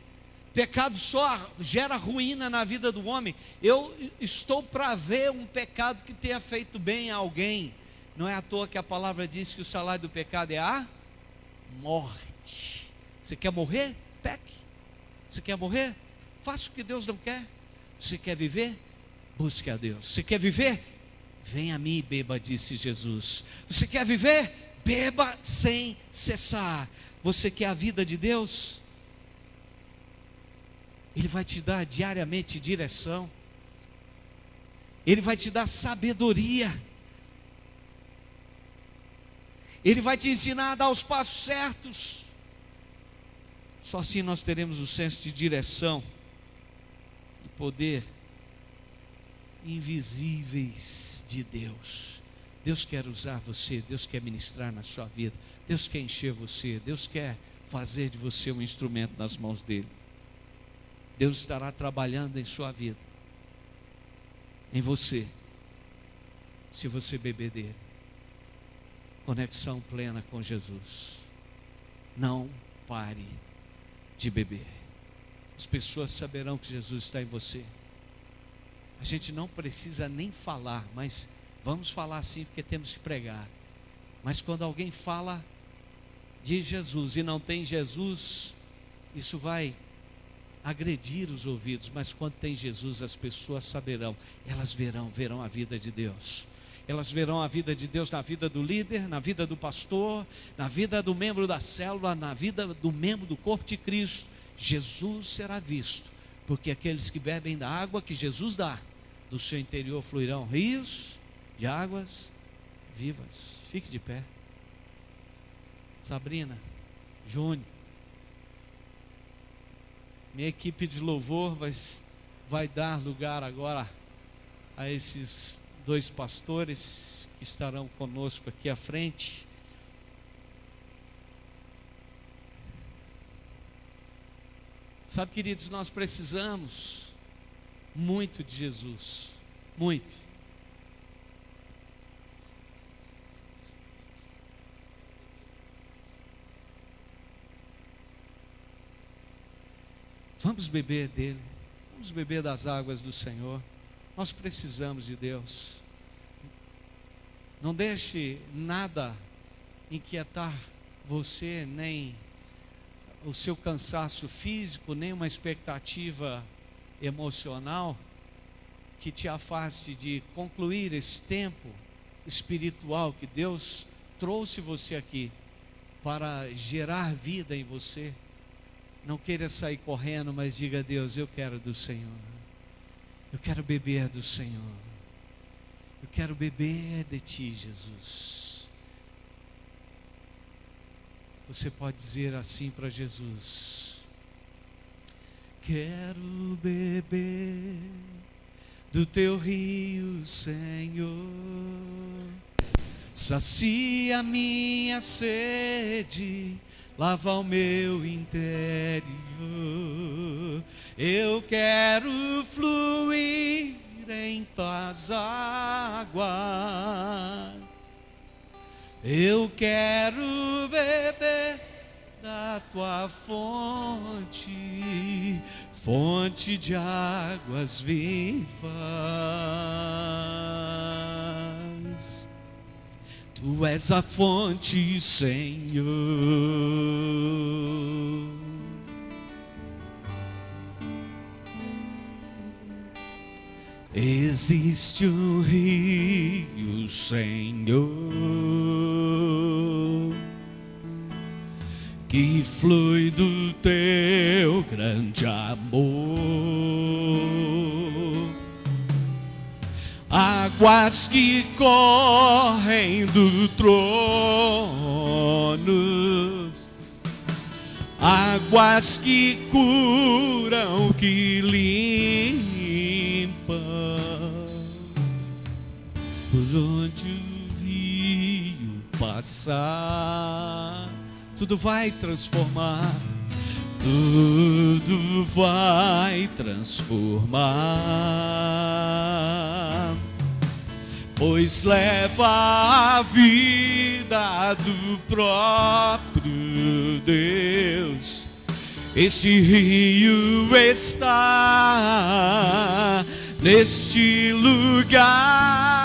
Pecado só gera ruína na vida do homem. Eu estou para ver um pecado que tenha feito bem a alguém. Não é à toa que a palavra diz que o salário do pecado é a morte. Você quer morrer? Peque. Você quer morrer? Faça o que Deus não quer. Você quer viver? Busque a Deus. Você quer viver? Venha a mim e beba, disse Jesus. Você quer viver? Beba sem cessar. Você quer a vida de Deus? Ele vai te dar diariamente direção. Ele vai te dar sabedoria. Ele vai te ensinar a dar os passos certos. Só assim nós teremos o senso de direção e poder invisíveis de Deus. Deus quer usar você, Deus quer ministrar na sua vida, Deus quer encher você, Deus quer fazer de você um instrumento nas mãos dele. Deus estará trabalhando em sua vida, em você, se você beber dele. Conexão plena com Jesus. Não pare de beber. As pessoas saberão que Jesus está em você. A gente não precisa nem falar, mas vamos falar sim, porque temos que pregar. Mas quando alguém fala de Jesus e não tem Jesus, isso vai agredir os ouvidos. Mas quando tem Jesus, as pessoas saberão, elas verão a vida de Deus. Elas verão a vida de Deus na vida do líder, na vida do pastor, na vida do membro da célula, na vida do membro do corpo de Cristo. Jesus será visto, porque aqueles que bebem da água que Jesus dá, do seu interior fluirão rios de águas vivas. Fique de pé. Sabrina, Júnior, minha equipe de louvor vai dar lugar agora a esses dois pastores que estarão conosco aqui à frente. Sabe, queridos, nós precisamos muito de Jesus, muito. Vamos beber dele, vamos beber das águas do Senhor. Nós precisamos de Deus. Não deixe nada inquietar você, nem o seu cansaço físico, nem uma expectativa emocional que te afaste de concluir esse tempo espiritual que Deus trouxe você aqui para gerar vida em você. Não queira sair correndo, mas diga a Deus: eu quero do Senhor. Eu quero beber do Senhor. Eu quero beber de Ti, Jesus. Você pode dizer assim para Jesus: quero beber do Teu rio, Senhor. Sacia minha sede, lava o meu interior. Eu quero fluir em Tuas águas. Eu quero beber da Tua fonte, fonte de águas vivas. Tu és a fonte, Senhor. Existe um rio, Senhor, que flui do Teu grande amor. Águas que correm do trono, águas que curam, que limpam. por onde o rio passar, tudo vai transformar, tudo vai transformar, pois leva a vida do próprio Deus. Este rio está neste lugar.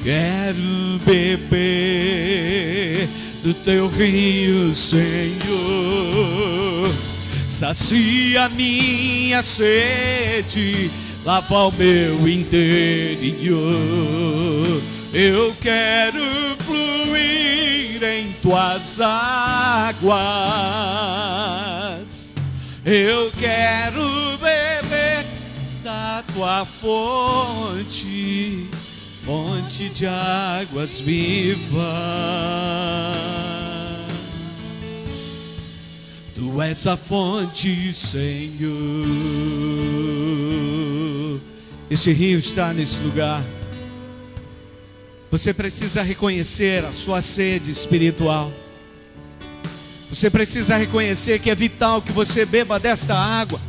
Quero beber do teu rio, Senhor. Sacia minha sede, lava o meu interior. Eu quero fluir em tuas águas. Eu quero beber da tua fonte, fonte de águas vivas. Tu és a fonte, Senhor. Esse rio está nesse lugar. Você precisa reconhecer a sua sede espiritual. Você precisa reconhecer que é vital que você beba desta água.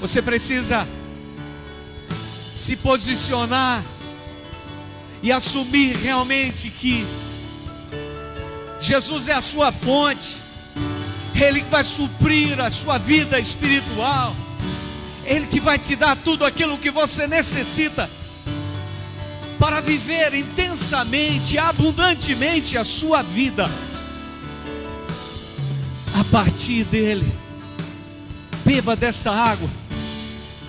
Você precisa se posicionar e assumir realmente que Jesus é a sua fonte. Ele que vai suprir a sua vida espiritual. Ele que vai te dar tudo aquilo que você necessita para viver intensamente, abundantemente a sua vida. A partir dele, beba desta água.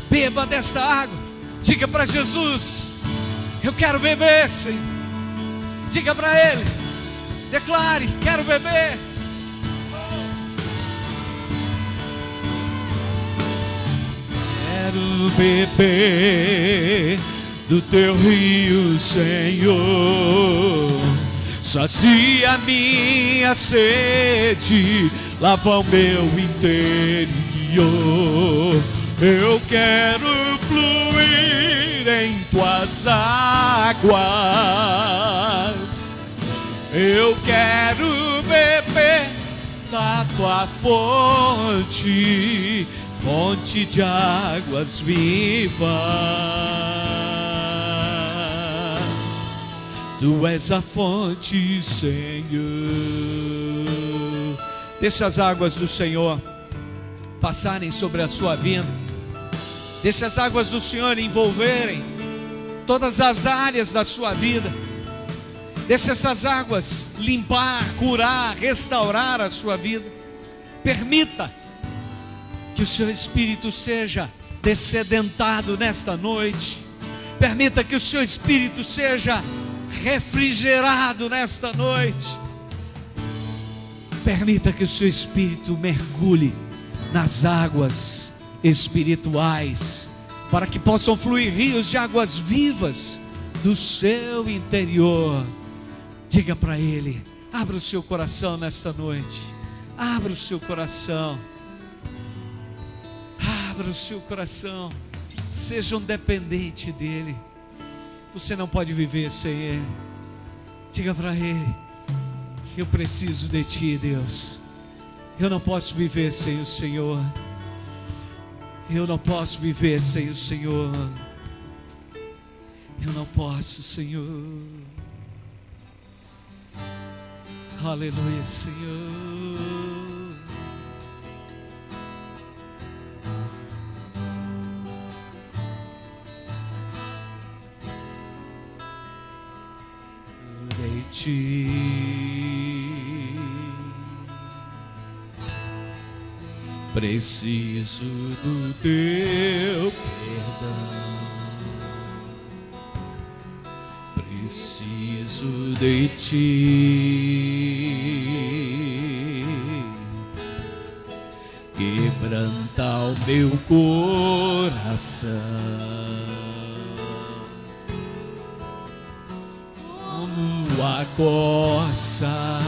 Beba desta água. Diga para Jesus: eu quero beber, Senhor. Diga para Ele, declare: quero beber. Quero beber do teu rio, Senhor. Sacia minha sede, lava o meu interior. Eu quero fluir em tuas águas. Eu quero beber da tua fonte, fonte de águas vivas. Tu és a fonte, Senhor. Deixa as águas do Senhor passarem sobre a sua vida. Deixa as águas do Senhor envolverem todas as áreas da sua vida. Deixa essas águas limpar, curar, restaurar a sua vida. Permita que o seu espírito seja dessedentado nesta noite. Permita que o seu espírito seja refrigerado nesta noite. Permita que o seu espírito mergulhe nas águas espirituais, para que possam fluir rios de águas vivas do seu interior. Diga para Ele: abra o seu coração nesta noite. Abra o seu coração. Abra o seu coração. Seja um dependente dEle. Você não pode viver sem Ele. Diga para Ele: eu preciso de Ti, Deus. Eu não posso viver sem o Senhor. Eu não posso viver sem o Senhor. Eu não posso, Senhor. Aleluia, Senhor. De Ti preciso do Teu perdão. Preciso de Ti. Quebranta o meu coração, como a corça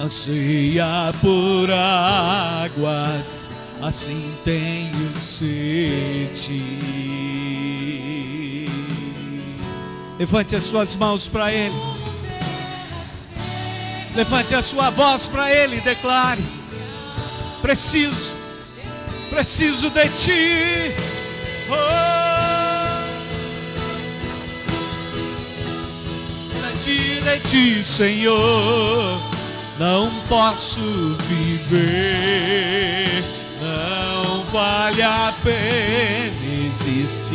anseia por águas, assim tenho sede. Levante as suas mãos para Ele. Levante a sua voz para Ele e declare: preciso de Ti. Diante de Ti, Senhor, não posso viver, não vale a pena existir.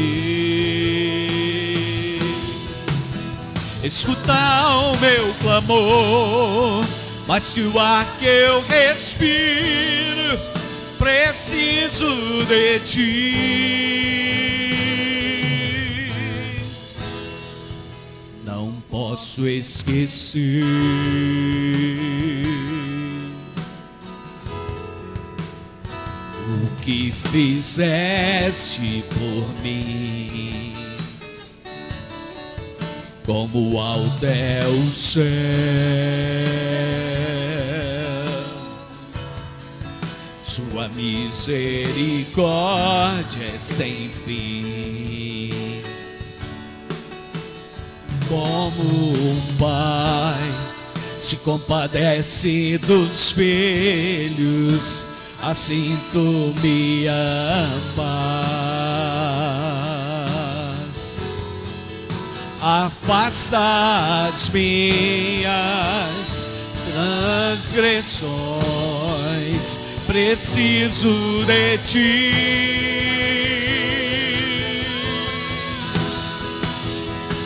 Escuta o meu clamor, mais que o ar que eu respiro, preciso de Ti. Não posso esquecer o que fizeste por mim, como alto é o céu, sua misericórdia é sem fim. Como um pai se compadece dos filhos, assim tu me amas. Afasta as minhas transgressões, preciso de Ti.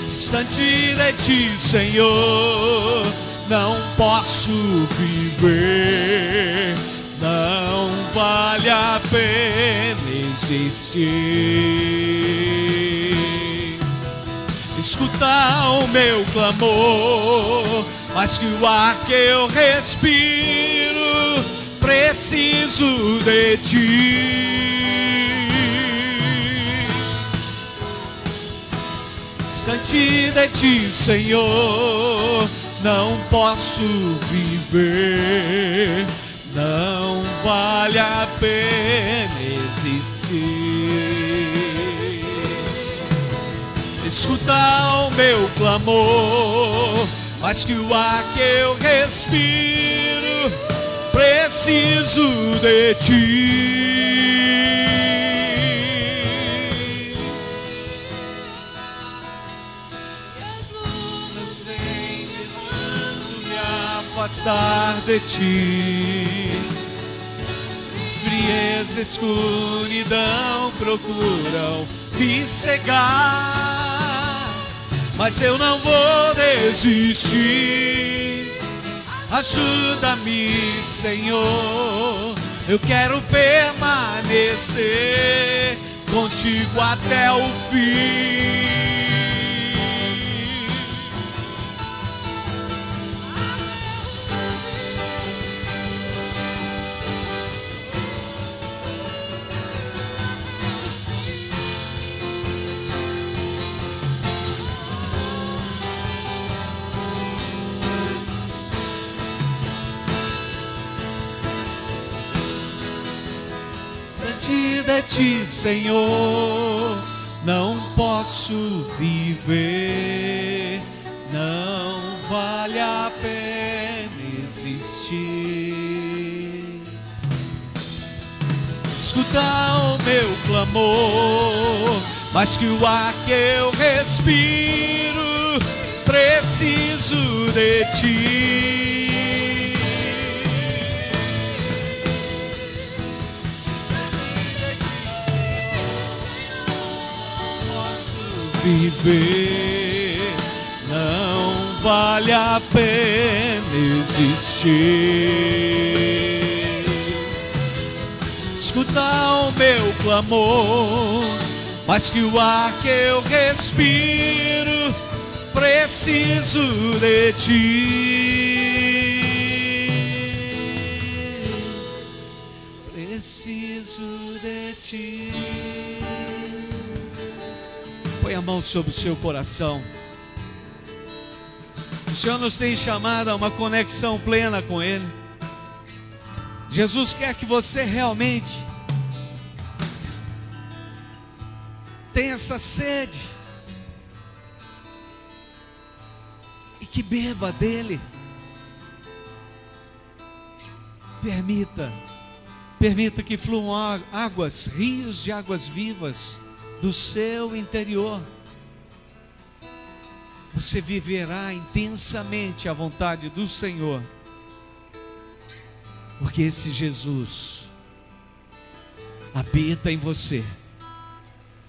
Distante de Ti, Senhor, não posso viver, não vale a pena existir. Escuta o meu clamor, mais que o ar que eu respiro, preciso de Ti. Distante de Ti, Senhor, não posso viver, não vale a pena existir. Escuta o meu clamor, mais que o ar que eu respiro, preciso de Ti. Afastar de Ti, frieza, escuridão procuram me cegar, mas eu não vou desistir. Ajuda-me, Senhor, eu quero permanecer contigo até o fim. De Ti, Senhor, não posso viver, não vale a pena existir. Escuta o meu clamor, mais que o ar que eu respiro, preciso de Ti. Viver, não vale a pena existir. Escuta o meu clamor, mais que o ar que eu respiro, preciso de Ti. Preciso de Ti. Põe a mão sobre o seu coração. O Senhor nos tem chamado a uma conexão plena com Ele. Jesus quer que você realmente tem essa sede, e que beba dele. Permita que fluam águas, rios de águas vivas do seu interior. Você viverá intensamente a vontade do Senhor, porque esse Jesus habita em você,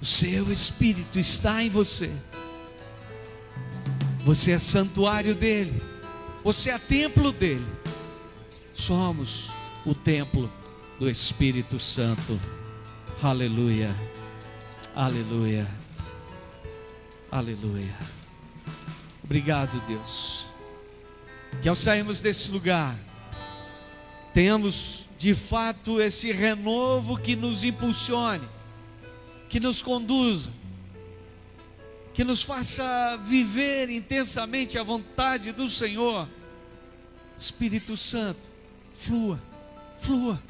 o seu Espírito está em você. Você é santuário dele, você é templo dele. Somos o templo do Espírito Santo. Aleluia, aleluia, aleluia. Obrigado, Deus, que ao sairmos desse lugar, tenhamos de fato esse renovo que nos impulsione, que nos conduza, que nos faça viver intensamente a vontade do Senhor. Espírito Santo, flua, flua,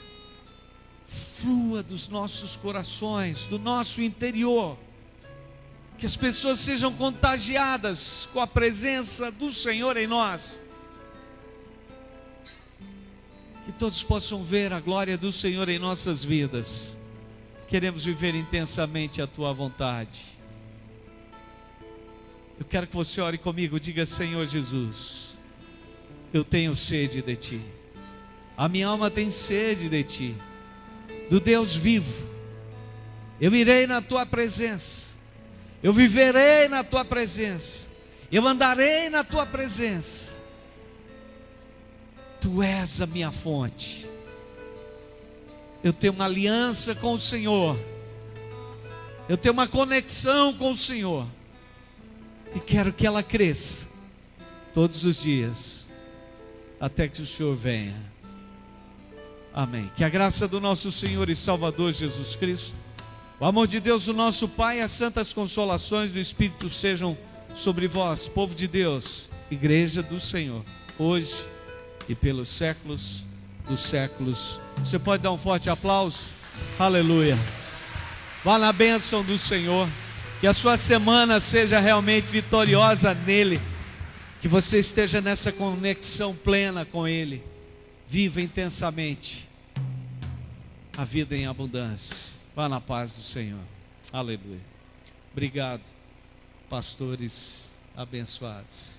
flua dos nossos corações, do nosso interior. Que as pessoas sejam contagiadas com a presença do Senhor em nós. Que todos possam ver a glória do Senhor em nossas vidas. Queremos viver intensamente a tua vontade. Eu quero que você ore comigo, diga: Senhor Jesus, eu tenho sede de ti. A minha alma tem sede de ti, do Deus vivo. Eu irei na tua presença, eu viverei na tua presença, eu andarei na tua presença. Tu és a minha fonte. Eu tenho uma aliança com o Senhor, eu tenho uma conexão com o Senhor, e quero que ela cresça todos os dias, até que o Senhor venha. Amém. Que a graça do nosso Senhor e Salvador Jesus Cristo, o amor de Deus, o nosso Pai, e as santas consolações do Espírito sejam sobre vós, povo de Deus, igreja do Senhor, hoje e pelos séculos dos séculos. Você pode dar um forte aplauso? Aleluia. Vá na bênção do Senhor. Que a sua semana seja realmente vitoriosa nele. Que você esteja nessa conexão plena com ele. Viva intensamente a vida em abundância. Vá na paz do Senhor. Aleluia. Obrigado, pastores abençoados.